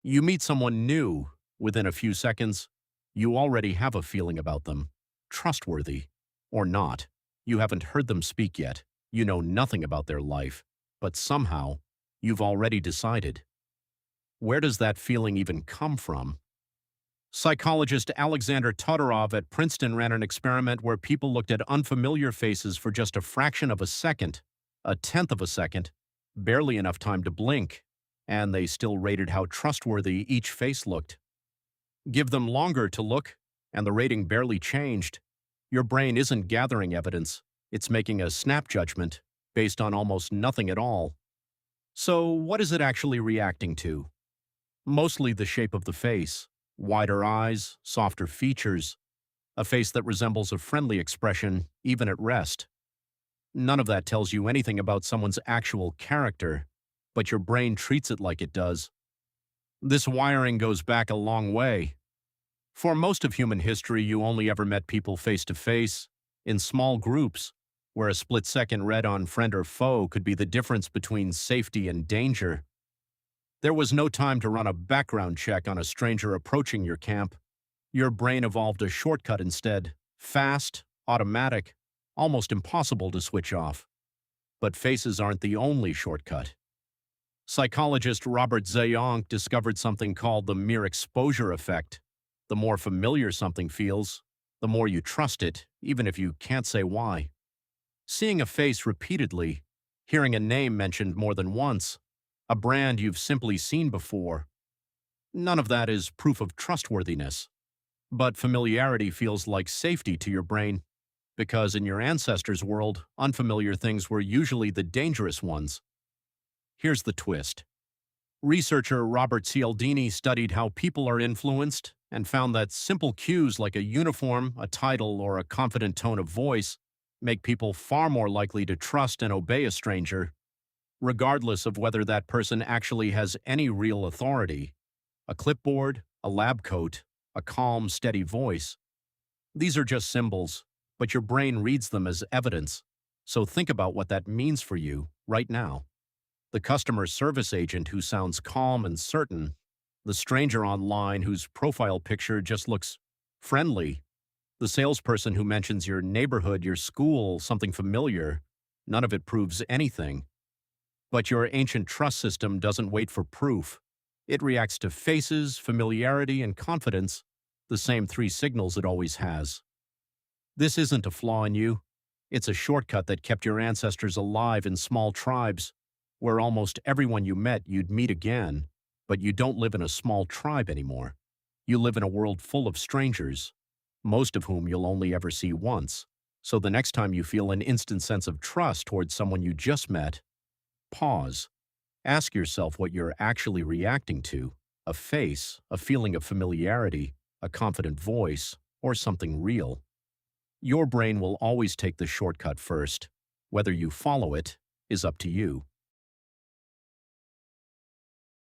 You meet someone new, within a few seconds, you already have a feeling about them. Trustworthy or not. You haven't heard them speak yet. You know nothing about their life. But somehow, you've already decided. Where does that feeling even come from? Psychologist Alexander Todorov at Princeton ran an experiment where people looked at unfamiliar faces for just a fraction of a second, a tenth of a second, barely enough time to blink, and they still rated how trustworthy each face looked. Give them longer to look, and the rating barely changed. Your brain isn't gathering evidence, it's making a snap judgment based on almost nothing at all. So, what is it actually reacting to? Mostly the shape of the face, wider eyes, softer features, a face that resembles a friendly expression even at rest. None of that tells you anything about someone's actual character, but your brain treats it like it does. This wiring goes back a long way. For most of human history, you only ever met people face to face, in small groups, where a split-second read on friend or foe could be the difference between safety and danger. There was no time to run a background check on a stranger approaching your camp. Your brain evolved a shortcut instead, fast, automatic, almost impossible to switch off. But faces aren't the only shortcut. Psychologist Robert Zajonc discovered something called the mere exposure effect. The more familiar something feels, the more you trust it, even if you can't say why. Seeing a face repeatedly, hearing a name mentioned more than once, a brand you've simply seen before. None of that is proof of trustworthiness. But familiarity feels like safety to your brain, because in your ancestors' world, unfamiliar things were usually the dangerous ones. Here's the twist. Researcher Robert Cialdini studied how people are influenced and found that simple cues like a uniform, a title, or a confident tone of voice make people far more likely to trust and obey a stranger, regardless of whether that person actually has any real authority. A clipboard, a lab coat, a calm, steady voice. These are just symbols, but your brain reads them as evidence. So think about what that means for you right now. The customer service agent who sounds calm and certain, the stranger online whose profile picture just looks friendly, the salesperson who mentions your neighborhood, your school, something familiar. None of it proves anything. But your ancient trust system doesn't wait for proof. It reacts to faces, familiarity, and confidence, the same three signals it always has. This isn't a flaw in you. It's a shortcut that kept your ancestors alive in small tribes, where almost everyone you met you'd meet again, but you don't live in a small tribe anymore. You live in a world full of strangers, most of whom you'll only ever see once. So the next time you feel an instant sense of trust towards someone you just met, pause. Ask yourself what you're actually reacting to: a face, a feeling of familiarity, a confident voice, or something real. Your brain will always take the shortcut first. Whether you follow it is up to you.